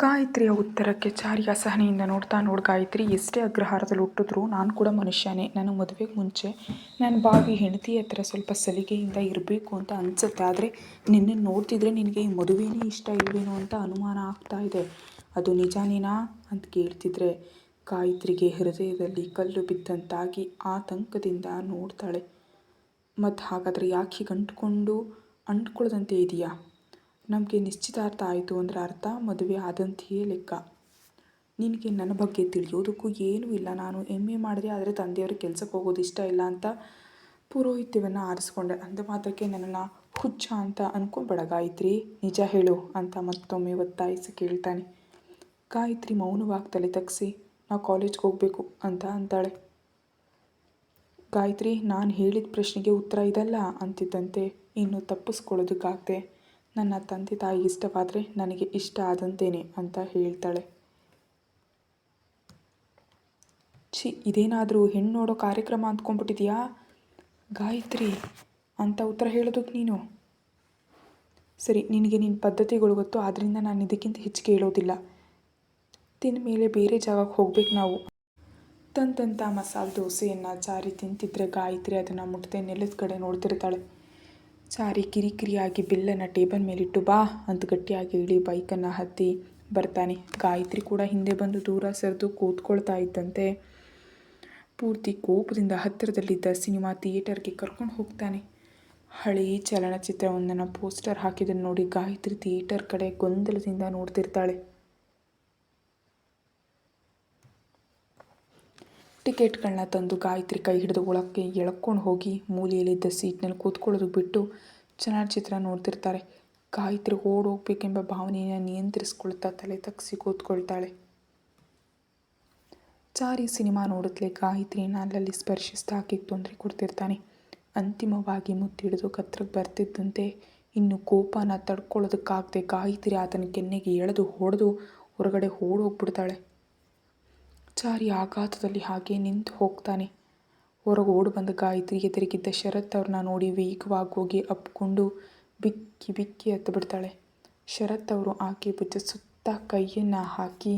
ಗಾಯತ್ರಿಯ ಉತ್ತರಕ್ಕೆ ಚಾರಿ ಅಸಹನೆಯಿಂದ ನೋಡು ಗಾಯತ್ರಿ, ಎಷ್ಟೇ ಅಗ್ರಹಾರದಲ್ಲಿ ಹುಟ್ಟಿದ್ರೂ ನಾನು ಕೂಡ ಮನುಷ್ಯನೇ. ನನ್ನ ಮದುವೆಗೆ ಮುಂಚೆ ನನ್ನ ಭಾವಿ ಹೆಂಡತಿ ಹತ್ರ ಸ್ವಲ್ಪ ಸಲಿಗೆಯಿಂದ ಇರಬೇಕು ಅಂತ ಅನಿಸುತ್ತೆ. ಆದರೆ ನಿನ್ನನ್ನು ನೋಡ್ತಿದ್ರೆ ನಿನಗೆ ಈ ಮದುವೆನೇ ಇಷ್ಟ ಇಲ್ವೇನೋ ಅಂತ ಅನುಮಾನ ಆಗ್ತಾ ಇದೆ. ಅದು ನಿಜಾನೇನಾ ಅಂತ ಕೇಳ್ತಿದ್ರೆ ಗಾಯತ್ರಿಗೆ ಹೃದಯದಲ್ಲಿ ಕಲ್ಲು ಬಿದ್ದಂತಾಗಿ ಆತಂಕದಿಂದ ನೋಡ್ತಾಳೆ. ಮತ್ತು ಹಾಗಾದರೆ ಯಾಕೆ ಹೀಗೆ ಅಂಟ್ಕೊಳ್ಳದಂತೆ ಇದೆಯಾ? ನಮಗೆ ನಿಶ್ಚಿತಾರ್ಥ ಆಯಿತು ಅಂದರೆ ಅರ್ಥ ಮದುವೆ ಆದಂತೆಯೇ ಲೆಕ್ಕ. ನಿನಗೆ ನನ್ನ ಬಗ್ಗೆ ತಿಳಿಯೋದಕ್ಕೂ ಏನೂ ಇಲ್ಲ. ನಾನು MA ಮಾಡಿದೆ, ಆದರೆ ತಂದೆಯವ್ರಿಗೆ ಕೆಲಸಕ್ಕೆ ಹೋಗೋದು ಇಷ್ಟ ಇಲ್ಲ ಅಂತ ಪುರೋಹಿತ್ಯವನ್ನು ಆರಿಸ್ಕೊಂಡೆ. ಅಂದ ಮಾತ್ರಕ್ಕೆ ನನ್ನನ್ನು ಹುಚ್ಚ ಅಂತ ಅಂದ್ಕೊಬೇಡ ಗಾಯತ್ರಿ, ನಿಜ ಹೇಳು ಅಂತ ಮತ್ತೊಮ್ಮೆ ಒತ್ತಾಯಿಸಿ ಕೇಳ್ತಾನೆ. ಗಾಯತ್ರಿ ಮೌನವಾಗಿ ತಲೆ ತಗ್ಗಿಸಿ ನಾವು ಕಾಲೇಜ್ಗೆ ಹೋಗಬೇಕು ಅಂತ ಅಂತಾಳೆ. ಗಾಯತ್ರಿ, ನಾನು ಹೇಳಿದ ಪ್ರಶ್ನೆಗೆ ಉತ್ತರ ಇದಲ್ಲ ಅಂತಿದ್ದಂತೆ ಇನ್ನು ತಪ್ಪಿಸ್ಕೊಳ್ಳೋದಕ್ಕಾಗದೆ ನನ್ನ ತಂದೆ ತಾಯಿ ಇಷ್ಟವಾದರೆ ನನಗೆ ಇಷ್ಟ ಆದಂತೇನೆ ಅಂತ ಹೇಳ್ತಾಳೆ. ಇದೇನಾದರೂ ಹೆಣ್ಣು ನೋಡೋ ಕಾರ್ಯಕ್ರಮ ಅಂದ್ಕೊಂಡ್ಬಿಟ್ಟಿದೆಯಾ ಗಾಯತ್ರಿ ಅಂತ ಉತ್ತರ ಹೇಳೋದಕ್ಕೆ ನೀನು? ಸರಿ, ನಿನಗೆ ನಿನ್ನ ಪದ್ಧತಿಗಳು ಗೊತ್ತು, ಆದ್ದರಿಂದ ನಾನು ಇದಕ್ಕಿಂತ ಹೆಚ್ಚಿಗೆ ಹೇಳೋದಿಲ್ಲ. ತಿಂದ ಮೇಲೆ ಬೇರೆ ಜಾಗಕ್ಕೆ ಹೋಗ್ಬೇಕು ನಾವು. ತಂತಂತ ಮಸಾಲೆ ದೋಸೆಯನ್ನು ಚಾರಿ ತಿಂತಿದ್ರೆ ಗಾಯತ್ರಿ ಅದನ್ನು ಮುಟ್ಟದೆ ನೆಲದ ಕಡೆ ನೋಡ್ತಿರ್ತಾಳೆ. ಚಾರಿ ಕಿರಿಕಿರಿಯಾಗಿ ಬಿಲ್ಲನ್ನು ಟೇಬಲ್ ಮೇಲಿಟ್ಟು ಬಾ ಅಂತ ಗಟ್ಟಿಯಾಗಿ ಹೇಳಿ ಬೈಕನ್ನು ಹತ್ತಿ ಬರ್ತಾನೆ. ಗಾಯತ್ರಿ ಕೂಡ ಹಿಂದೆ ಬಂದು ದೂರ ಸರಿದು ಕೂತ್ಕೊಳ್ತಾ ಇದ್ದಂತೆ ಪೂರ್ತಿ ಕೋಪದಿಂದ ಹತ್ತಿರದಲ್ಲಿದ್ದ ಸಿನಿಮಾ ಥಿಯೇಟರ್ಗೆ ಕರ್ಕೊಂಡು ಹೋಗ್ತಾನೆ. ಹಳೆಯ ಚಲನಚಿತ್ರವೊಂದನ್ನು ಪೋಸ್ಟರ್ ಹಾಕಿದ್ದನ್ನು ನೋಡಿ ಗಾಯತ್ರಿ ಥಿಯೇಟರ್ ಕಡೆ ಗೊಂದಲದಿಂದ ನೋಡ್ತಿರ್ತಾಳೆ. ಟಿಕೆಟ್ಗಳನ್ನ ತಂದು ಗಾಯತ್ರಿ ಕೈ ಹಿಡಿದು ಒಳಕ್ಕೆ ಎಳ್ಕೊಂಡು ಹೋಗಿ ಮೂಲೆಯಲ್ಲಿದ್ದ ಸೀಟ್ನಲ್ಲಿ ಕೂತ್ಕೊಳ್ಳೋದಕ್ಕೆ ಬಿಟ್ಟು ಚಲನಚಿತ್ರ ನೋಡ್ತಿರ್ತಾರೆ. ಗಾಯತ್ರಿ ಓಡೋಗ್ಬೇಕೆಂಬ ಭಾವನೆಯನ್ನು ನಿಯಂತ್ರಿಸ್ಕೊಳ್ತಾ ತಲೆ ತಗ್ಗಿಸಿ ಕೂತ್ಕೊಳ್ತಾಳೆ. ಚಾರಿ ಸಿನಿಮಾ ನೋಡುತ್ತಲೇ ಗಾಯತ್ರಿಯನ್ನು ಅಲ್ಲಲ್ಲಿ ಸ್ಪರ್ಶಿಸ್ತಾ ಆಕೆಗೆ ತೊಂದರೆ ಕೊಡ್ತಿರ್ತಾನೆ. ಅಂತಿಮವಾಗಿ ಮುತ್ತಿಡಿದು ಕತ್ರಕ್ಕೆ ಬರ್ತಿದ್ದಂತೆ ಇನ್ನು ಕೋಪನ ತಡ್ಕೊಳ್ಳೋದಕ್ಕಾಗದೆ ಗಾಯತ್ರಿ ಆತನ ಕೆನ್ನೆಗೆ ಎಳೆದು ಹೊಡೆದು ಹೊರಗಡೆ ಓಡೋಗ್ಬಿಡ್ತಾಳೆ. ಚಾರಿ ಆಘಾತದಲ್ಲಿ ಹಾಗೆ ನಿಂತು ಹೋಗ್ತಾನೆ. ಹೊರಗೆ ಓಡಿ ಬಂದ ಗಾಯತ್ರಿ ಎದುರಿಗಿದ್ದ ಶರತ್ ಅವ್ರನ್ನ ನೋಡಿ ವೇಗವಾಗಿ ಹೋಗಿ ಅಪ್ಕೊಂಡು ಬಿಕ್ಕಿ ಬಿಕ್ಕಿ ಹತ್ತಿಬಿಡ್ತಾಳೆ. ಶರತ್ ಅವರು ಆಕೆ ಭುಜ ಸುತ್ತ ಕೈಯನ್ನು ಹಾಕಿ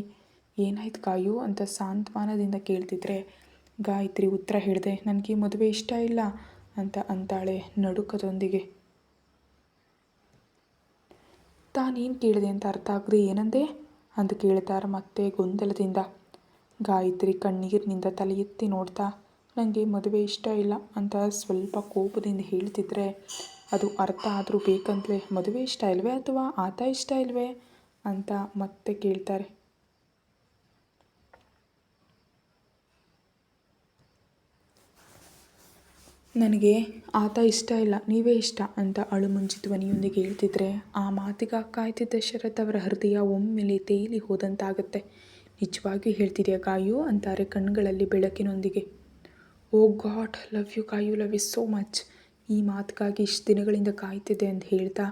ಏನಾಯ್ತು ಕಾಯು ಅಂತ ಸಾಂತ್ವನದಿಂದ ಕೇಳ್ತಿದ್ರೆ ಗಾಯತ್ರಿ ಉತ್ತರ ಹೇಳಿದೆ ನನಗೆ ಮದುವೆ ಇಷ್ಟ ಇಲ್ಲ ಅಂತ ಅಂತಾಳೆ ನಡುಕದೊಂದಿಗೆ. ತಾನೇನು ಕೇಳಿದೆ ಅಂತ ಅರ್ಥ ಆಗದೆ ಏನಂದೆ ಅಂತ ಕೇಳ್ತಾರೆ ಮತ್ತೆ ಗೊಂದಲದಿಂದ. ಗಾಯತ್ರಿ ಕಣ್ಣೀರಿನಿಂದ ತಲೆ ಎತ್ತಿ ನೋಡ್ತಾ ನನಗೆ ಮದುವೆ ಇಷ್ಟ ಇಲ್ಲ ಅಂತ ಸ್ವಲ್ಪ ಕೋಪದಿಂದ ಹೇಳ್ತಿದ್ರೆ ಅದು ಅರ್ಥ ಆದರೂ ಬೇಕಂತಲೇ ಮದುವೆ ಇಷ್ಟ ಇಲ್ವೇ ಅಥವಾ ಆತ ಇಷ್ಟ ಇಲ್ವೇ ಅಂತ ಮತ್ತೆ ಕೇಳ್ತಾರೆ. ನನಗೆ ಆತ ಇಷ್ಟ ಇಲ್ಲ, ನೀವೇ ಇಷ್ಟ ಅಂತ ಅಳುಮುಂಚಿ ಧ್ವನಿಯೊಂದಿಗೆ ಹೇಳ್ತಿದ್ರೆ ಆ ಮಾತಿಗೆ ಕಾಯ್ತಿದ್ದ ಶರತ್ ಅವರ ಹೃದಯ ಒಮ್ಮೆಲೆ ತೇಲಿ ಹೋದಂತಾಗುತ್ತೆ. ನಿಜವಾಗಿಯೂ ಹೇಳ್ತಿದೆಯಾ ಗಾಯು ಅಂತಾರೆ ಕಣ್ಣುಗಳಲ್ಲಿ ಬೆಳಕಿನೊಂದಿಗೆ. Oh God, love you Gayu, love you so much. ಈ ಮಾತಿಗಾಗಿ ಇಷ್ಟು ದಿನಗಳಿಂದ ಕಾಯ್ತಿದ್ದೆ ಅಂತ ಹೇಳ್ತಾ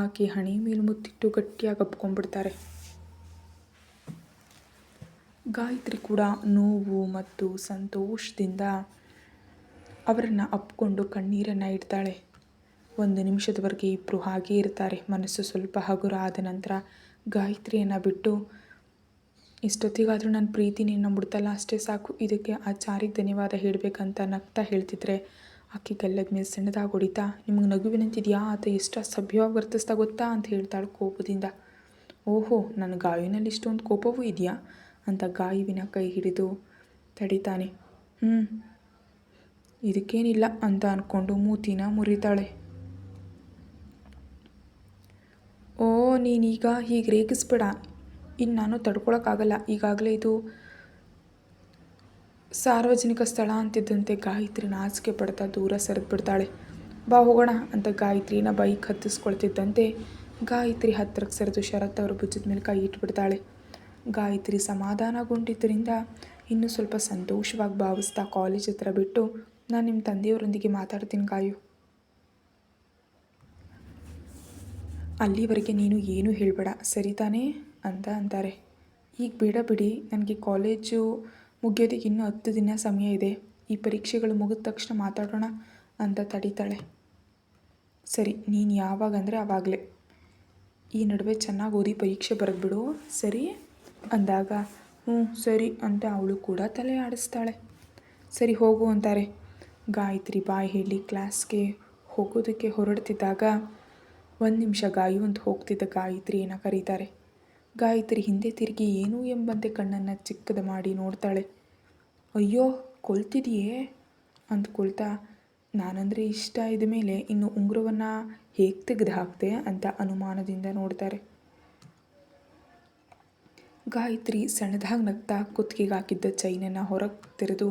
ಆಕೆ ಹಣೆ ಮೇಲೆ ಮುತ್ತಿಟ್ಟು ಗಟ್ಟಿಯಾಗಿ ಅಪ್ಕೊಂಡ್ಬಿಡ್ತಾರೆ. ಗಾಯತ್ರಿ ಕೂಡ ನೋವು ಮತ್ತು ಸಂತೋಷದಿಂದ ಅವರನ್ನು ಅಪ್ಕೊಂಡು ಕಣ್ಣೀರನ್ನು ಇಡ್ತಾಳೆ. 1 ನಿಮಿಷದವರೆಗೆ ಇಬ್ಬರು ಹಾಗೇ ಇರ್ತಾರೆ. ಮನಸ್ಸು ಸ್ವಲ್ಪ ಹಗುರ ಆದ ನಂತರ ಗಾಯತ್ರಿಯನ್ನು ಬಿಟ್ಟು ಇಷ್ಟೊತ್ತಿಗಾದರೂ ನನ್ನ ಪ್ರೀತಿ ನಿನ್ನ ಮುಡ್ತಲ್ಲ, ಅಷ್ಟೇ ಸಾಕು, ಇದಕ್ಕೆ ಆ ಚಾರಿಗೆ ಧನ್ಯವಾದ ಹೇಳಬೇಕಂತ ನಗ್ತಾ ಹೇಳ್ತಿದ್ರೆ ಆಕೆ ಗಲ್ಲದ ಮೇಲೆ ಸಣ್ಣದಾಗಿ ಹೊಡಿತಾ ನಿಮಗೆ ನಗುವಿನಂತಿದೆಯಾ, ಆತ ಎಷ್ಟು ಅಸಭ್ಯವಾಗಿ ವರ್ತಿಸ್ತಾ ಗೊತ್ತಾ ಅಂತ ಹೇಳ್ತಾಳೆ ಕೋಪದಿಂದ. ಓಹೋ, ನನ್ನ ಗಾಯುವಿನಲ್ಲಿ ಇಷ್ಟೊಂದು ಕೋಪವೂ ಇದೆಯಾ ಅಂತ ಗಾಯುವಿನ ಕೈ ಹಿಡಿದು ತಡಿತಾನೆ. ಇದಕ್ಕೇನಿಲ್ಲ ಅಂತ ಅಂದ್ಕೊಂಡು ಮೂತಿನ ಮುರಿತಾಳೆ. ಓ, ನೀನೀಗ ಹೀಗೆ ರೇಗಿಸ್ಬೇಡ, ಇನ್ನು ನಾನು ತಡ್ಕೊಳಕ್ಕಾಗಲ್ಲ, ಈಗಾಗಲೇ ಇದು ಸಾರ್ವಜನಿಕ ಸ್ಥಳ ಅಂತಿದ್ದಂತೆ ಗಾಯತ್ರಿ ನಾಚಿಕೆ ಪಡ್ತಾ ದೂರ ಸರಿದು ಬಿಡ್ತಾಳೆ. ಬಾ ಹೋಗೋಣ ಅಂತ ಗಾಯತ್ರಿನ ಬೈಕ್ ಹತ್ತಿಸ್ಕೊಳ್ತಿದ್ದಂತೆ ಗಾಯತ್ರಿ ಹತ್ತಿರಕ್ಕೆ ಸರಿದು ಶರತ್ ಅವರ ಭುಜದ ಮೇಲೆ ಕೈ ಇಟ್ಬಿಡ್ತಾಳೆ. ಗಾಯತ್ರಿ ಸಮಾಧಾನಗೊಂಡಿದ್ದರಿಂದ ಇನ್ನೂ ಸ್ವಲ್ಪ ಸಂತೋಷವಾಗಿ ಭಾವಿಸ್ತಾ ಕಾಲೇಜ್ ಹತ್ರ ಬಿಟ್ಟು ನಾನು ನಿಮ್ಮ ತಂದೆಯವರೊಂದಿಗೆ ಮಾತಾಡ್ತೀನಿ ಗಾಯು, ಅಲ್ಲಿವರೆಗೆ ನೀನು ಏನೂ ಹೇಳಬೇಡ, ಸರಿ ತಾನೇ ಅಂತ ಅಂತಾರೆ. ಈಗ ಬೇಡ ಬಿಡಿ, ನನಗೆ ಕಾಲೇಜು ಮುಗಿಯೋದಕ್ಕೆ ಇನ್ನೂ 10 ದಿನ ಸಮಯ ಇದೆ, ಈ ಪರೀಕ್ಷೆಗಳು ಮುಗಿದ ತಕ್ಷಣ ಮಾತಾಡೋಣ ಅಂತ ತಡೀತಾಳೆ. ಸರಿ, ನೀನು ಯಾವಾಗ ಅಂದರೆ ಆವಾಗಲೇ. ಈ ನಡುವೆ ಚೆನ್ನಾಗಿ ಓದಿ ಪರೀಕ್ಷೆ ಬರೆದ್ಬಿಡು ಸರಿ ಅಂದಾಗ ಹ್ಞೂ ಸರಿ ಅಂತ ಅವಳು ಕೂಡ ತಲೆ ಆಡಿಸ್ತಾಳೆ. ಸರಿ ಹೋಗು ಅಂತಾರೆ. ಗಾಯತ್ರಿ ಬಾಯ್ ಹೇಳಿ ಕ್ಲಾಸ್ಗೆ ಹೋಗೋದಕ್ಕೆ ಹೊರಡ್ತಿದ್ದಾಗ 1 ನಿಮಿಷ ಗಾಯು ಅಂತ ಹೋಗ್ತಿದ್ದ ಗಾಯತ್ರಿಯನ್ನು ಕರೀತಾರೆ. ಗಾಯತ್ರಿ ಹಿಂದೆ ತಿರುಗಿ ಏನು ಎಂಬಂತೆ ಕಣ್ಣನ್ನು ಚಿಕ್ಕದು ಮಾಡಿ ನೋಡ್ತಾಳೆ. ಅಯ್ಯೋ ಕೊಲ್ತಿದೆಯೇ ಅಂದ್ಕೊಳ್ತಾ ನಾನಂದರೆ ಇಷ್ಟ ಇದ್ದ ಮೇಲೆ ಇನ್ನು ಉಂಗುರವನ್ನು ಹೇಗೆ ತೆಗೆದು ಹಾಕ್ತೆ ಅಂತ ಅನುಮಾನದಿಂದ ನೋಡ್ತಾರೆ. ಗಾಯತ್ರಿ ಸಣ್ಣದಾಗಿ ನಗ್ತಾ ಕುತ್ತಿಗೆಗೆ ಹಾಕಿದ್ದ ಚೈನನ್ನು ಹೊರಗೆ ತೆರೆದು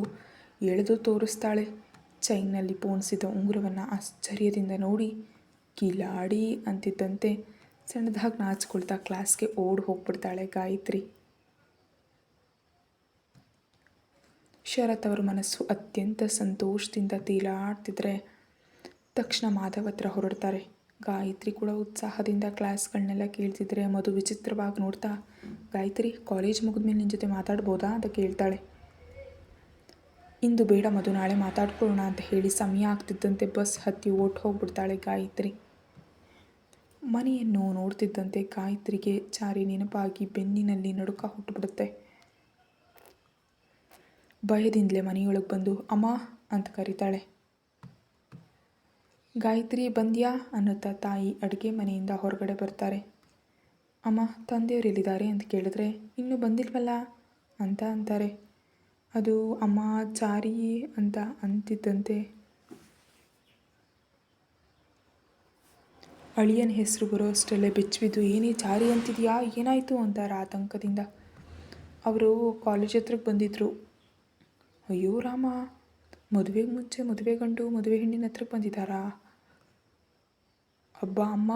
ಎಳೆದು ತೋರಿಸ್ತಾಳೆ. ಚೈನ್ನಲ್ಲಿ ಪೋಣಿಸಿದ ಉಂಗುರವನ್ನು ಆಶ್ಚರ್ಯದಿಂದ ನೋಡಿ ಕಿಲಾಡಿ ಅಂತಿದ್ದಂತೆ ಸಣ್ಣದಾಗಿ ನಾಚಿಕೊಳ್ತಾ ಕ್ಲಾಸ್ಗೆ ಓಡಿ ಹೋಗ್ಬಿಡ್ತಾಳೆ ಗಾಯತ್ರಿ. ಶರತ್ ಅವರ ಮನಸ್ಸು ಅತ್ಯಂತ ಸಂತೋಷದಿಂದ ತೇಲಾಡ್ತಿದ್ರೆ ತಕ್ಷಣ ಮಾಧವ್ ಹತ್ರ ಹೊರಡ್ತಾರೆ. ಗಾಯತ್ರಿ ಕೂಡ ಉತ್ಸಾಹದಿಂದ ಕ್ಲಾಸ್ಗಳನ್ನೆಲ್ಲ ಕೇಳ್ತಿದ್ರೆ ಮಧು ವಿಚಿತ್ರವಾಗಿ ನೋಡ್ತಾ ಗಾಯತ್ರಿ ಕಾಲೇಜ್ ಮುಗಿದ್ಮೇಲೆ ನಿನ್ನ ಜೊತೆ ಮಾತಾಡ್ಬೋದಾ ಅಂತ ಕೇಳ್ತಾಳೆ. ಇಂದು ಬೇಡ ಮಧು, ನಾಳೆ ಮಾತಾಡ್ಕೊಳ್ಳೋಣ ಅಂತ ಹೇಳಿ ಸಮಯ ಆಗ್ತಿದ್ದಂತೆ ಬಸ್ ಹತ್ತಿ ಓಟ್ ಹೋಗ್ಬಿಡ್ತಾಳೆ ಗಾಯತ್ರಿ. ಮನೆಯನ್ನು ನೋಡ್ತಿದ್ದಂತೆ ಗಾಯತ್ರಿಗೆ ಚಾರಿ ನೆನಪಾಗಿ ಬೆನ್ನಿನಲ್ಲಿ ನಡುಕ ಹುಟ್ಟುಬಿಡುತ್ತೆ. ಭಯದಿಂದಲೇ ಮನೆಯೊಳಗೆ ಬಂದು ಅಮ್ಮ ಅಂತ ಕರೀತಾಳೆ. ಗಾಯತ್ರಿ ಬಂದ್ಯಾ ಅನ್ನುತ್ತಾ ತಾಯಿ ಅಡುಗೆ ಮನೆಯಿಂದ ಹೊರಗಡೆ ಬರ್ತಾರೆ. ಅಮ್ಮ ತಂದೆಯವರು ಎಲ್ಲಿದ್ದಾರೆ ಅಂತ ಕೇಳಿದ್ರೆ ಇನ್ನೂ ಬಂದಿಲ್ವಲ್ಲ ಅಂತ ಅಂತಾರೆ. ಅದು ಅಮ್ಮ ಚಾರಿ ಅಂತ ಅಂತಿದ್ದಂತೆ ಅಳಿಯನ ಹೆಸರು ಬರೋ ಅಷ್ಟರಲ್ಲೇ ಬೆಚ್ಚಿಬಿದ್ದು ಏನೇ ಚಾರಿ ಅಂತಿದೆಯಾ ಏನಾಯಿತು ಅಂತಾರೆ ಆತಂಕದಿಂದ. ಅವರು ಕಾಲೇಜ್ ಹತ್ರಕ್ಕೆ ಬಂದಿದ್ದರು. ಅಯ್ಯೋ ರಾಮ, ಮದುವೆಗೆ ಮುಂಚೆ ಮದುವೆ ಗಂಡು ಮದುವೆ ಹೆಣ್ಣಿನ ಹತ್ರಕ್ಕೆ ಬಂದಿದ್ದಾರಾ? ಅಬ್ಬ ಅಮ್ಮ,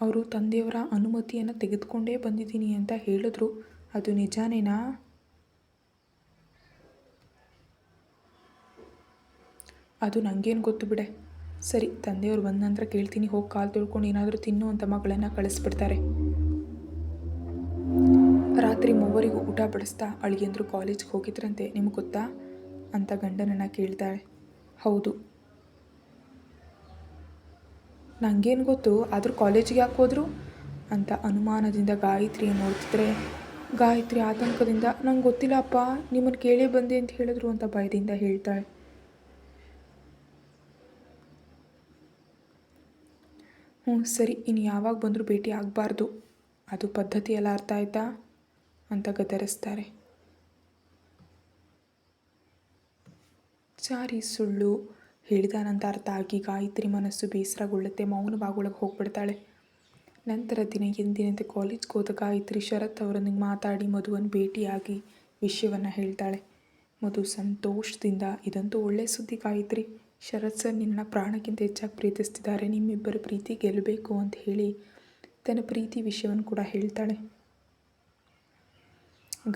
ಅವರು ತಂದೆಯವರ ಅನುಮತಿಯನ್ನು ತೆಗೆದುಕೊಂಡೇ ಬಂದಿದ್ದೀನಿ ಅಂತ ಹೇಳಿದ್ರು, ಅದು ನಿಜಾನೇನಾ? ಅದು ನನಗೇನು ಗೊತ್ತು ಬಿಡೆ. ಸರಿ, ತಂದೆಯವರು ಬಂದ ನಂತರ ಕೇಳ್ತೀನಿ, ಹೋಗಿ ಕಾಲು ತೊಳ್ಕೊಂಡು ಏನಾದರೂ ತಿನ್ನು ಅಂತ ಮಗಳನ್ನು ಕಳಿಸ್ಬಿಡ್ತಾರೆ. ರಾತ್ರಿ ಮೂವರಿಗೂ ಊಟ ಬಡಿಸ್ತಾ ಅಳಿಯಂದ್ರು ಕಾಲೇಜ್ಗೆ ಹೋಗಿದ್ರಂತೆ, ನಿಮ್ಗೆ ಗೊತ್ತಾ ಅಂತ ಗಂಡನನ್ನು ಕೇಳ್ತಾಳೆ. ಹೌದು. ನನಗೇನು ಗೊತ್ತು, ಆದರೂ ಕಾಲೇಜಿಗೆ ಯಾಕೆ ಹೋದ್ರು ಅಂತ ಅನುಮಾನದಿಂದ ಗಾಯತ್ರಿಯನ್ನು ನೋಡ್ತಿದ್ರೆ ಗಾಯತ್ರಿ ಆತಂಕದಿಂದ ನಂಗೆ ಗೊತ್ತಿಲ್ಲ ಅಪ್ಪ, ನಿಮ್ಮನ್ನು ಕೇಳೇ ಬಂದೆ ಅಂತ ಹೇಳಿದ್ರು ಅಂತ ಭಯದಿಂದ ಹೇಳ್ತಾಳೆ. ಸರಿ, ಇನ್ನು ಯಾವಾಗ ಬಂದರೂ ಭೇಟಿ ಆಗಬಾರ್ದು, ಅದು ಪದ್ಧತಿ ಎಲ್ಲ ಅರ್ಥ ಆಯ್ತಾ ಅಂತ ಗದರಿಸ್ತಾರೆ. ಚಾರಿ ಸುಳ್ಳು ಹೇಳಿದಾನಂತ ಅರ್ಥ ಆಗಿ ಗಾಯತ್ರಿ ಮನಸ್ಸು ಬೇಸರಗೊಳ್ಳುತ್ತೆ. ಮೌನವಾಗೊಳಗೆ ಹೋಗ್ಬಿಡ್ತಾಳೆ. ನಂತರ ದಿನ ಎಂದಿನಂತೆ ಕಾಲೇಜ್ಗೆ ಹೋದ ಗಾಯತ್ರಿ ಶರತ್ ಅವರೊಂದಿಗೆ ಮಾತಾಡಿ ಮಧುವನ್ನು ಭೇಟಿಯಾಗಿ ವಿಷಯವನ್ನು ಹೇಳ್ತಾಳೆ. ಮಧು ಸಂತೋಷದಿಂದ ಇದಂತೂ ಒಳ್ಳೆಯ ಸುದ್ದಿ ಗಾಯತ್ರಿ, ಶರತ್ ಸರ್ ನಿನ್ನ ಪ್ರಾಣಕ್ಕಿಂತ ಹೆಚ್ಚಾಗಿ ಪ್ರೀತಿಸ್ತಿದ್ದಾರೆ, ನಿಮ್ಮಿಬ್ಬರ ಪ್ರೀತಿ ಗೆಲ್ಲಬೇಕು ಅಂತ ಹೇಳಿ ತನ್ನ ಪ್ರೀತಿ ವಿಷಯವನ್ನು ಕೂಡ ಹೇಳ್ತಾಳೆ.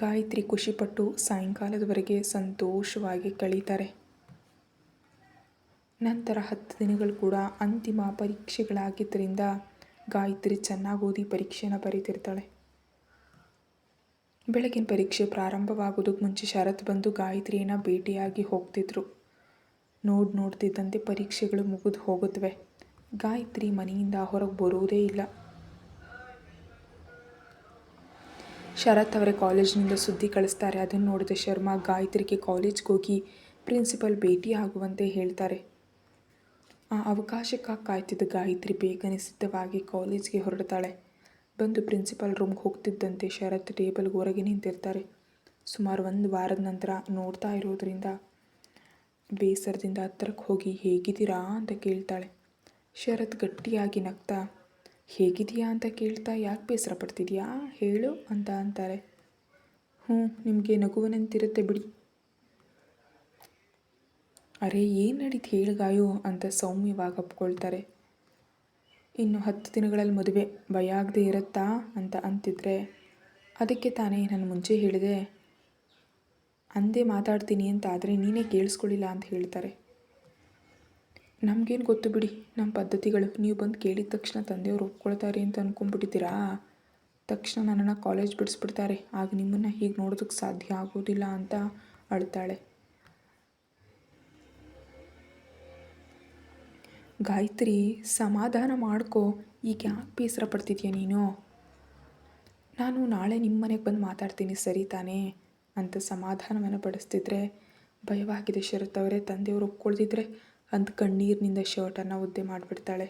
ಗಾಯತ್ರಿ ಖುಷಿಪಟ್ಟು ಸಾಯಂಕಾಲದವರೆಗೆ ಸಂತೋಷವಾಗಿ ಕಳೀತಾರೆ. ನಂತರ 10 ದಿನಗಳು ಕೂಡ ಅಂತಿಮ ಪರೀಕ್ಷೆಗಳಾಗಿದ್ದರಿಂದ ಗಾಯತ್ರಿ ಚೆನ್ನಾಗಿ ಓದಿ ಪರೀಕ್ಷೆನ ಬರೀತಿರ್ತಾಳೆ. ಬೆಳಗಿನ ಪರೀಕ್ಷೆ ಪ್ರಾರಂಭವಾಗೋದಕ್ಕೆ ಮುಂಚೆ ಶರತ್ ಬಂದು ಗಾಯತ್ರಿಯನ್ನು ಭೇಟಿಯಾಗಿ ಹೋಗ್ತಿದ್ರು. ನೋಡ್ತಿದ್ದಂತೆ ಪರೀಕ್ಷೆಗಳು ಮುಗಿದು ಹೋಗುತ್ತವೆ. ಗಾಯತ್ರಿ ಮನೆಯಿಂದ ಹೊರಗೆ ಬರೋದೇ ಇಲ್ಲ. ಶರತ್ ಅವರೇ ಕಾಲೇಜಿನಿಂದ ಸುದ್ದಿ ಕಳಿಸ್ತಾರೆ. ಅದನ್ನು ನೋಡಿದ ಶರ್ಮಾ ಗಾಯತ್ರಿಗೆ ಕಾಲೇಜ್ಗೆ ಹೋಗಿ ಪ್ರಿನ್ಸಿಪಲ್ ಭೇಟಿ ಆಗುವಂತೆ ಹೇಳ್ತಾರೆ. ಆ ಅವಕಾಶಕ್ಕಾಗಿ ಕಾಯ್ತಿದ್ದ ಗಾಯತ್ರಿ ಬೇಗನೆ ಸಿದ್ಧವಾಗಿ ಕಾಲೇಜ್ಗೆ ಹೊರಡ್ತಾಳೆ. ಬಂದು ಪ್ರಿನ್ಸಿಪಲ್ ರೂಮ್ಗೆ ಹೋಗ್ತಿದ್ದಂತೆ ಶರತ್ ಟೇಬಲ್ಗೆ ಹೊರಗೆ ನಿಂತಿರ್ತಾರೆ. ಸುಮಾರು 1 ವಾರದ ನಂತರ ನೋಡ್ತಾ ಇರೋದ್ರಿಂದ ಬೇಸರದಿಂದ ಹತ್ತಿರಕ್ಕೆ ಹೋಗಿ ಹೇಗಿದ್ದೀರಾ ಅಂತ ಕೇಳ್ತಾಳೆ. ಶರತ್ ಗಟ್ಟಿಯಾಗಿ ನಗ್ತಾ ಹೇಗಿದೆಯಾ ಅಂತ ಕೇಳ್ತಾ ಯಾಕೆ ಬೇಸರ ಪಡ್ತಿದ್ಯಾ ಹೇಳು ಅಂತ ಅಂತಾರೆ. ನಿಮಗೆ ನಗುವನಂತಿರುತ್ತೆ ಬಿಡಿ. ಅರೆ ಏನು ನಡೀತು ಹೇಳು ಗಾಯು ಅಂತ ಸೌಮ್ಯವಾಗಿ ಒಪ್ಕೊಳ್ತಾರೆ. ಇನ್ನು 10 ದಿನಗಳಲ್ಲಿ ಮದುವೆ, ಭಯ ಆಗದೆ ಇರುತ್ತಾ ಅಂತ ಅಂತಿದ್ರೆ ಅದಕ್ಕೆ ತಾನೇ ನಾನು ಮುಂಚೆ ಹೇಳಿದೆ, ಅಂದೇ ಮಾತಾಡ್ತೀನಿ ಅಂತ, ಆದರೆ ನೀನೇ ಕೇಳಿಸ್ಕೊಳ್ಳಿಲ್ಲ ಅಂತ ಹೇಳ್ತಾರೆ. ನಮಗೇನು ಗೊತ್ತು ಬಿಡಿ ನಮ್ಮ ಪದ್ಧತಿಗಳು, ನೀವು ಬಂದು ಕೇಳಿದ ತಕ್ಷಣ ತಂದೆಯವರು ಒಪ್ಕೊಳ್ತಾರೆ ಅಂತ ಅಂದ್ಕೊಂಡ್ಬಿಟ್ಟಿದ್ದೀರಾ? ತಕ್ಷಣ ನನ್ನನ್ನು ಕಾಲೇಜ್ ಬಿಡಿಸ್ಬಿಡ್ತಾರೆ, ಆಗ ನಿಮ್ಮನ್ನು ಹೀಗೆ ನೋಡೋದಕ್ಕೆ ಸಾಧ್ಯ ಆಗೋದಿಲ್ಲ ಅಂತ ಅಳ್ತಾಳೆ. ಗಾಯತ್ರಿ, ಸಮಾಧಾನ ಮಾಡ್ಕೊ. ಈಗ ಯಾಕೆ ಬೇಸರ ಪಡ್ತಿದ್ಯಾ ನೀನು? ನಾನು ನಾಳೆ ನಿಮ್ಮ ಮನೆಗೆ ಬಂದು ಮಾತಾಡ್ತೀನಿ, ಸರಿ ತಾನೇ ಅಂತ ಸಮಾಧಾನವನ್ನು ಪಡಿಸ್ತಿದ್ರೆ, ಭಯವಾಗಿದೆ ಶರತ್ ಅವರೇ. ತಂದೆಯವರು ಒಪ್ಕೊಳ್ದಿದ್ರೆ ಅಂತ ಕಣ್ಣೀರಿನಿಂದ ಶರ್ಟನ್ನು ಒದ್ದೆ ಮಾಡಿಬಿಡ್ತಾಳೆ.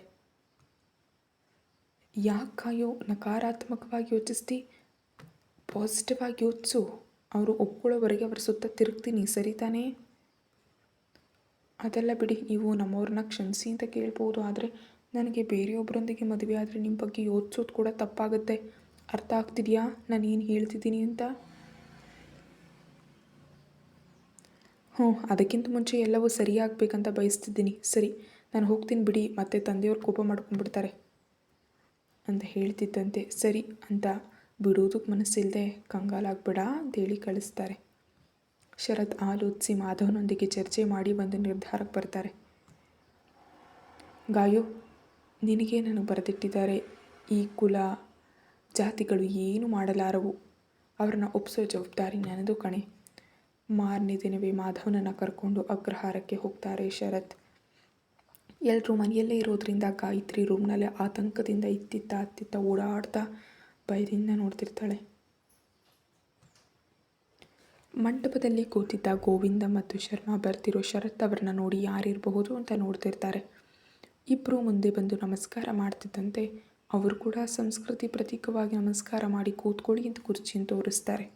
ಯಾಕಾಯೋ ನಕಾರಾತ್ಮಕವಾಗಿ ಯೋಚಿಸ್ತಿ? ಪಾಸಿಟಿವ್ ಆಗಿ ಯೋಚಿಸು. ಅವರು ಒಪ್ಕೊಳ್ಳೋವರೆಗೆ ಅವರ ಸುತ್ತ ತಿರುಗ್ತೀನಿ, ಸರಿ ತಾನೇ? ಅದೆಲ್ಲ ಬಿಡಿ, ನೀವು ನಮ್ಮವ್ರನ್ನ ಕ್ಷಮಿಸಿ ಅಂತ ಕೇಳ್ಬೋದು. ಆದರೆ ನನಗೆ ಬೇರೆಯೊಬ್ಬರೊಂದಿಗೆ ಮದುವೆ ಆದರೆ ನಿಮ್ಮ ಬಗ್ಗೆ ಯೋಚಿಸೋದು ಕೂಡ ತಪ್ಪಾಗುತ್ತೆ. ಅರ್ಥ ಆಗ್ತಿದೆಯಾ ನಾನು ಏನು ಹೇಳ್ತಿದ್ದೀನಿ ಅಂತ? ಅದಕ್ಕಿಂತ ಮುಂಚೆ ಎಲ್ಲವೂ ಸರಿಯಾಗಬೇಕಂತ ಬಯಸ್ತಿದ್ದೀನಿ. ಸರಿ, ನಾನು ಹೋಗ್ತೀನಿ ಬಿಡಿ, ಮತ್ತೆ ತಂದೆಯವ್ರು ಕೋಪ ಮಾಡ್ಕೊಂಡ್ಬಿಡ್ತಾರೆ ಅಂತ ಹೇಳ್ತಿದ್ದಂತೆ ಸರಿ ಅಂತ ಬಿಡೋದಕ್ಕೆ ಮನಸ್ಸಿಲ್ಲದೆ ಕಂಗಾಲಾಗ್ಬೇಡ ಅಂತೇಳಿ ಕಳಿಸ್ತಾರೆ. ಶರತ್ ಆಲೋಚಿಸಿ ಮಾಧವನೊಂದಿಗೆ ಚರ್ಚೆ ಮಾಡಿ ಒಂದು ನಿರ್ಧಾರಕ್ಕೆ ಬರ್ತಾರೆ. ಗಾಯು, ನಿನಗೆ ನನಗೆ ಬರೆದಿಟ್ಟಿದ್ದಾರೆ. ಈ ಕುಲ ಜಾತಿಗಳು ಏನು ಮಾಡಲಾರವು. ಅವ್ರನ್ನ ಒಪ್ಪಿಸೋ ಜವಾಬ್ದಾರಿ ನನ್ನದು ಕಣೆ. ಮಾರನೇ ದಿನವೇ ಮಾಧವನನ್ನು ಕರ್ಕೊಂಡು ಅಗ್ರಹಾರಕ್ಕೆ ಹೋಗ್ತಾರೆ ಶರತ್. ಎಲ್ಲರೂ ಮನೆಯಲ್ಲೇ ಇರೋದ್ರಿಂದ ಗಾಯತ್ರಿ ರೂಮ್ನಲ್ಲಿ ಆತಂಕದಿಂದ ಅತ್ತಿತ್ತ ಓಡಾಡ್ತಾ ಭಯದಿಂದ ನೋಡ್ತಿರ್ತಾಳೆ. ಮಂಟಪದಲ್ಲಿ ಕೂತಿದ್ದ ಗೋವಿಂದ ಮತ್ತು ಶರ್ಮಾ ಬರ್ತಿರೋ ಶರತ್ ಅವರನ್ನ ನೋಡಿ ಯಾರಿರಬಹುದು ಅಂತ ನೋಡ್ತಿರ್ತಾರೆ. ಇಬ್ಬರು ಮುಂದೆ ಬಂದು ನಮಸ್ಕಾರ ಮಾಡ್ತಿದ್ದಂತೆ ಅವರು ಕೂಡ ಸಂಸ್ಕೃತಿ ಪ್ರತೀಕವಾಗಿ ನಮಸ್ಕಾರ ಮಾಡಿ ಕೂತ್ಕೊಳ್ಳಿ ಅಂತ ಕುರ್ಚಿಯನ್ನು ತೋರಿಸ್ತಾರೆ.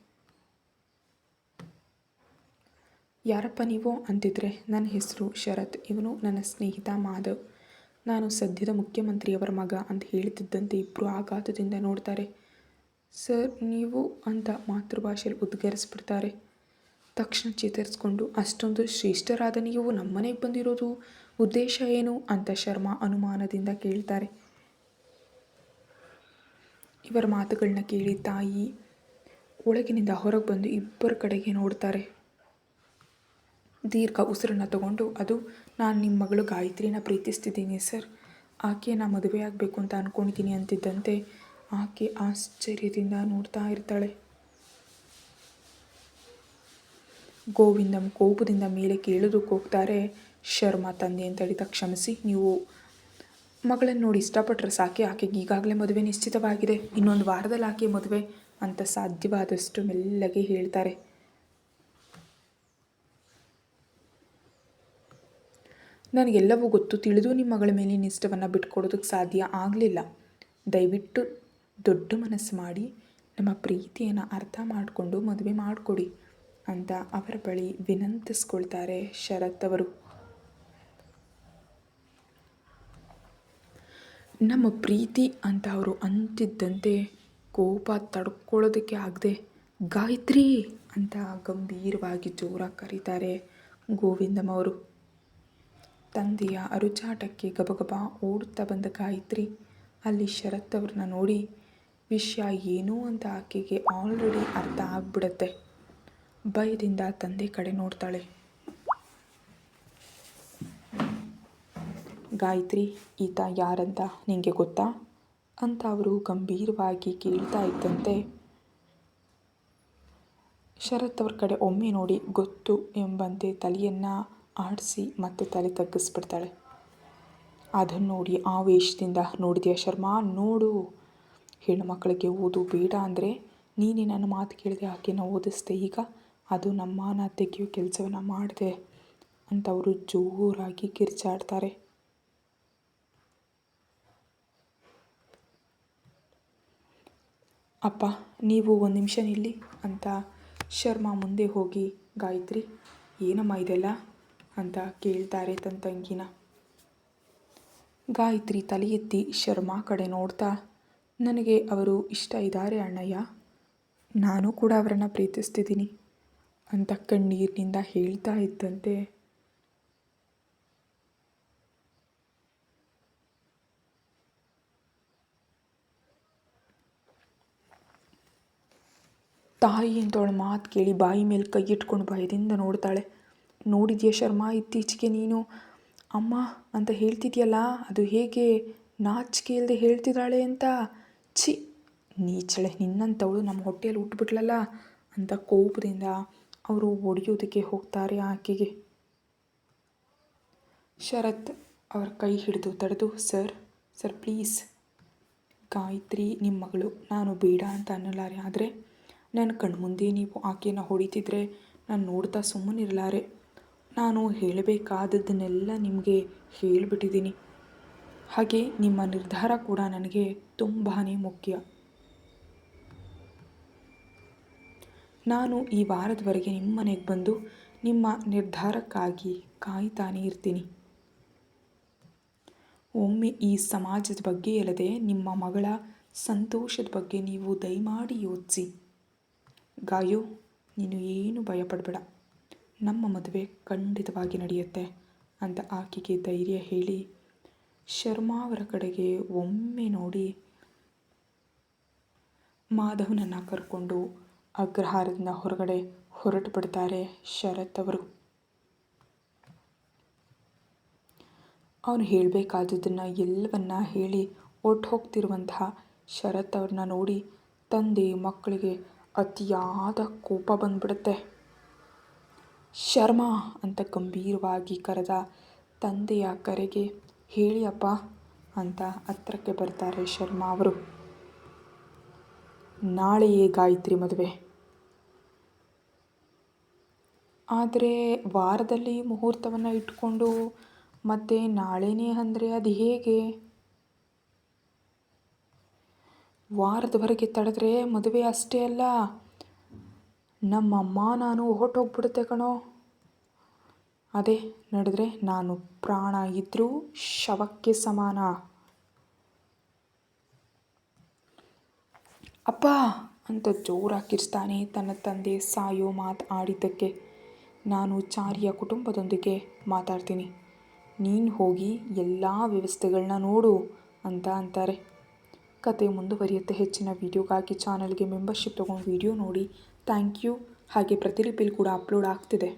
ಯಾರಪ್ಪ ನೀವು ಅಂತಿದ್ರೆ, ನನ್ನ ಹೆಸರು ಶರತ್, ಇವನು ನನ್ನ ಸ್ನೇಹಿತ ಮಾಧವ್, ನಾನು ಸದ್ಯದ ಮುಖ್ಯಮಂತ್ರಿಯವರ ಮಗ ಅಂತ ಹೇಳ್ತಿದ್ದಂತೆ ಇಬ್ಬರು ಆಘಾತದಿಂದ ನೋಡ್ತಾರೆ. ಸರ್ ನೀವು ಅಂತ ಮಾತೃಭಾಷೆಯಲ್ಲಿ ಉದ್ಗರಿಸ್ಬಿಡ್ತಾರೆ. ತಕ್ಷಣ ಚೇತರಿಸ್ಕೊಂಡು, ಅಷ್ಟೊಂದು ಶ್ರೇಷ್ಠರಾದ ನೀವು ನಮ್ಮನೆಗೆ ಬಂದಿರೋದು ಉದ್ದೇಶ ಏನು ಅಂತ ಶರ್ಮಾ ಅನುಮಾನದಿಂದ ಕೇಳ್ತಾರೆ. ಇವರ ಮಾತುಗಳನ್ನ ಕೇಳಿ ತಾಯಿ ಒಳಗಿನಿಂದ ಹೊರಗೆ ಬಂದು ಇಬ್ಬರ ಕಡೆಗೆ ನೋಡ್ತಾರೆ. ದೀರ್ಘ ಉಸಿರನ್ನು ತಗೊಂಡು, ಅದು ನಾನು ನಿಮ್ಮ ಮಗಳು ಗಾಯತ್ರಿನ ಪ್ರೀತಿಸ್ತಿದ್ದೀನಿ ಸರ್, ಆಕೆನ ಮದುವೆ ಆಗಬೇಕು ಅಂತ ಅಂದ್ಕೊಂಡಿದ್ದೀನಿ ಅಂತಿದ್ದಂತೆ ಆಕೆ ಆಶ್ಚರ್ಯದಿಂದ ನೋಡ್ತಾ ಇರ್ತಾಳೆ. ಗೋವಿಂದಂ ಕೋಪದಿಂದ ಮೇಲೆ ಕೇಳೋದಕ್ಕೆ ಹೋಗ್ತಾರೆ. ಶರ್ಮಾ ತಂದೆ ಅಂತ ಹೇಳಿದ, ಕ್ಷಮಿಸಿ, ನೀವು ಮಗಳನ್ನು ನೋಡಿ ಇಷ್ಟಪಟ್ಟರೆ ಸಾಕೆ, ಆಕೆಗೆ ಈಗಾಗಲೇ ಮದುವೆ ನಿಶ್ಚಿತವಾಗಿದೆ, ಇನ್ನೊಂದು ವಾರದಲ್ಲಿ ಆಕೆ ಮದುವೆ ಅಂತ ಸಾಧ್ಯವಾದಷ್ಟು ಮೆಲ್ಲಗೆ ಹೇಳ್ತಾರೆ. ನನಗೆಲ್ಲವೂ ಗೊತ್ತು, ತಿಳಿದು ನಿಮ್ಮ ಮಗಳ ಮೇಲಿನ ಇಷ್ಟವನ್ನು ಬಿಟ್ಕೊಡೋದಕ್ಕೆ ಸಾಧ್ಯ ಆಗಲಿಲ್ಲ. ದಯವಿಟ್ಟು ದೊಡ್ಡ ಮನಸ್ಸು ಮಾಡಿ ನಮ್ಮ ಪ್ರೀತಿಯನ್ನು ಅರ್ಥ ಮಾಡಿಕೊಂಡು ಮದುವೆ ಮಾಡಿಕೊಡಿ ಅಂತ ಅವರ ಬಳಿ ವಿನಂತಿಸ್ಕೊಳ್ತಾರೆ ಶರತ್ ಅವರು. ನಮ್ಮ ಪ್ರೀತಿ ಅಂತ ಅವರು ಅಂತಿದ್ದಂತೆ ಕೋಪ ತಡ್ಕೊಳ್ಳೋದಕ್ಕೆ ಆಗದೆ ಗಾಯತ್ರಿ ಅಂತ ಗಂಭೀರವಾಗಿ ಜೋರಾಗಿ ಕರೀತಾರೆ ಗೋವಿಂದಂ ಅವರು. ತಂದೆಯ ಅರುಚಾಟಕ್ಕೆ ಗಬಗಬ ಓಡುತ್ತಾ ಬಂದ ಗಾಯತ್ರಿ ಅಲ್ಲಿ ಶರತ್ ಅವ್ರನ್ನ ನೋಡಿ ವಿಷಯ ಏನು ಅಂತ ಆಕೆಗೆ ಆಲ್ರೆಡಿ ಅರ್ಥ ಆಗ್ಬಿಡುತ್ತೆ. ಭಯದಿಂದ ತಂದೆ ಕಡೆ ನೋಡ್ತಾಳೆ. ಗಾಯತ್ರಿ, ಈತ ಯಾರಂತ ನಿನಗೆ ಗೊತ್ತಾ ಅಂತ ಅವರು ಗಂಭೀರವಾಗಿ ಕೇಳ್ತಾ ಇದ್ದಂತೆ ಶರತ್ ಅವ್ರ ಕಡೆ ಒಮ್ಮೆ ನೋಡಿ ಗೊತ್ತು ಎಂಬಂತೆ ತಲೆಯನ್ನು ಆಡಿಸಿ ಮತ್ತೆ ತಲೆ ತಗ್ಗಿಸ್ಬಿಡ್ತಾಳೆ. ಅದನ್ನು ನೋಡಿ ಆವೇಶದಿಂದ, ನೋಡಿದೆಯಾ ಶರ್ಮಾ, ನೋಡು, ಹೆಣ್ಣುಮಕ್ಕಳಿಗೆ ಓದು ಬೇಡ ಅಂದರೆ ನೀನೇ ನನ್ನ ಮಾತು ಕೇಳಿದೆ ಆಕೆನ ಓದಿಸ್ದೆ, ಈಗ ಅದು ನಮ್ಮ ಮಾನ ತೆಗೆಯೋ ಕೆಲಸವನ್ನು ಮಾಡಿದೆ ಅಂತ ಅವರು ಜೋರಾಗಿ ಕಿರ್ಚಾಡ್ತಾರೆ. ಅಪ್ಪ, ನೀವು ಒಂದು ನಿಮಿಷ ನಿಲ್ಲಿ ಅಂತ ಶರ್ಮಾ ಮುಂದೆ ಹೋಗಿ, ಗಾಯತ್ರಿ ಏನಮ್ಮ ಇದೆಲ್ಲ ಅಂತ ಕೇಳ್ತಾರೆ ತನ್ನ ತಂಗಿನ. ಗಾಯತ್ರಿ ತಲೆ ಎತ್ತಿ ಶರ್ಮಾ ಕಡೆ ನೋಡ್ತಾ, ನನಗೆ ಅವರು ಇಷ್ಟ ಇದ್ದಾರೆ ಅಣ್ಣಯ್ಯ, ನಾನು ಕೂಡ ಅವರನ್ನು ಪ್ರೀತಿಸ್ತಿದ್ದೀನಿ ಅಂತ ಕಣ್ಣೀರಿನಿಂದ ಹೇಳ್ತಾ ಇದ್ದಂತೆ ತಾಯಿ ಅಂತವಳ ಮಾತು ಕೇಳಿ ಬಾಯಿ ಮೇಲೆ ಕೈ ಇಟ್ಕೊಂಡು ಭಯದಿಂದ ನೋಡ್ತಾಳೆ. ನೋಡಿದ್ಯಾ ಶರ್ಮಾ, ಇತ್ತೀಚೆಗೆ ನೀನು ಅಮ್ಮ ಅಂತ ಹೇಳ್ತಿದ್ಯಲ್ಲ, ಅದು ಹೇಗೆ ನಾಚಿಕೆ ಇಲ್ಲದೆ ಹೇಳ್ತಿದ್ದಾಳೆ ಅಂತ. ಛಿ, ನೀಚಳೆ, ನಿನ್ನಂಥವಳು ನಮ್ಮ ಹೊಟ್ಟೆಯಲ್ಲಿ ಹುಟ್ಟುಬಿಟ್ಲಲ್ಲ ಅಂತ ಕೋಪದಿಂದ ಅವರು ಒಡೆಯೋದಕ್ಕೆ ಹೋಗ್ತಾರೆ ಆಕೆಗೆ. ಶರತ್ ಅವರ ಕೈ ಹಿಡಿದು ತಡೆದು, ಸರ್ ಸರ್ ಪ್ಲೀಸ್, ಗಾಯತ್ರಿ ನಿಮ್ಮ ಮಗಳು, ನಾನು ಬೇಡ ಅಂತ ಅನ್ನಲಾರೆ. ಆದರೆ ನನ್ನ ಕಣ್ಮುಂದೆ ನೀವು ಆಕೆಯನ್ನು ಹೊಡಿತಿದ್ರೆ ನಾನು ನೋಡ್ತಾ ಸುಮ್ಮನಿರಲಾರೆ. ನಾನು ಹೇಳಬೇಕಾದದ್ದನ್ನೆಲ್ಲ ನಿಮಗೆ ಹೇಳಿಬಿಟ್ಟಿದ್ದೀನಿ. ಹಾಗೆ ನಿಮ್ಮ ನಿರ್ಧಾರ ಕೂಡ ನನಗೆ ತುಂಬಾ ಮುಖ್ಯ. ನಾನು ಈ ವಾರದವರೆಗೆ ನಿಮ್ಮ ಮನೆಗೆ ಬಂದು ನಿಮ್ಮ ನಿರ್ಧಾರಕ್ಕಾಗಿ ಕಾಯ್ತಾನೆ ಇರ್ತೀನಿ. ಒಮ್ಮೆ ಈ ಸಮಾಜದ ಬಗ್ಗೆ ಅಲ್ಲದೆ ನಿಮ್ಮ ಮಗಳ ಸಂತೋಷದ ಬಗ್ಗೆ ನೀವು ದಯಮಾಡಿ ಯೋಚಿಸಿ. ಗಾಯು, ನೀನು ಏನು ಭಯಪಡಬೇಡ, ನಮ್ಮ ಮದುವೆ ಖಂಡಿತವಾಗಿ ನಡೆಯುತ್ತೆ ಅಂತ ಆಕೆಗೆ ಧೈರ್ಯ ಹೇಳಿ ಶರ್ಮಾ ಅವರ ಕಡೆಗೆ ಒಮ್ಮೆ ನೋಡಿ ಮಾಧವನನ್ನು ಕರ್ಕೊಂಡು ಅಗ್ರಹಾರದಿಂದ ಹೊರಗಡೆ ಹೊರಟು ಬಿಡ್ತಾರೆ ಶರತ್ ಅವರು. ಅವನು ಹೇಳಬೇಕಾದದ್ದನ್ನು ಎಲ್ಲವನ್ನ ಹೇಳಿ ಹೋಗ್ತಿರುವಂತಹ ಶರತ್ ಅವ್ರನ್ನ ನೋಡಿ ತಂದೆ ಮಕ್ಕಳಿಗೆ ಅತಿಯಾದ ಕೋಪ ಬಂದ್ಬಿಡುತ್ತೆ. ಶರ್ಮಾ ಅಂತ ಗಂಭೀರವಾಗಿ ಕರೆದ ತಂದೆಯ ಕರೆಗೆ ಹೇಳಿ ಅಪ್ಪ ಅಂತ ಹತ್ರಕ್ಕೆ ಬರ್ತಾರೆ ಶರ್ಮಾ ಅವರು. ನಾಳೆಯೇ ಗಾಯತ್ರಿ ಮದುವೆ, ಆದರೆ ವಾರದಲ್ಲಿ ಮುಹೂರ್ತವನ್ನು ಇಟ್ಕೊಂಡು ಮತ್ತೆ ನಾಳೆನೇ ಅಂದರೆ ಅದು ಹೇಗೆ? ವಾರದವರೆಗೆ ತಡೆದ್ರೆ ಮದುವೆ ಅಷ್ಟೇ ಅಲ್ಲ, ನಮ್ಮಮ್ಮ ನಾನು ಹೊರಟೋಗ್ಬಿಡುತ್ತೆ ಕಣೋ. ಅದೇ ನಡೆದ್ರೆ ನಾನು ಪ್ರಾಣ ಇದ್ರೂ ಶವಕ್ಕೆ ಸಮಾನ. ಅಪ್ಪ ಅಂತ ಜೋರಾಗಿ ಕಿರ್ಚ್ತಾನೆ ತನ್ನ ತಂದೆ ಸಾಯೋ ಮಾತು ಆಡಿದ್ದಕ್ಕೆ. ನಾನು ಚಾರಿಯ ಕುಟುಂಬದೊಂದಿಗೆ ಮಾತಾಡ್ತೀನಿ, ನೀನು ಹೋಗಿ ಎಲ್ಲ ವ್ಯವಸ್ಥೆಗಳನ್ನ ನೋಡು ಅಂತ ಅಂತಾರೆ. ಕತೆ ಮುಂದುವರಿಯುತ್ತೆ. ಹೆಚ್ಚಿನ ವೀಡಿಯೋಗಾಗಿ ಚಾನಲ್ಗೆ ಮೆಂಬರ್ಶಿಪ್ ತೊಗೊಂಡು ವೀಡಿಯೋ ನೋಡಿ. Thank you. ಹಾಗೆ ಪ್ರತಿಲಿಪಿಲಿ ಕೂಡ ಅಪ್ಲೋಡ್ ಆಗ್ತಿದೆ.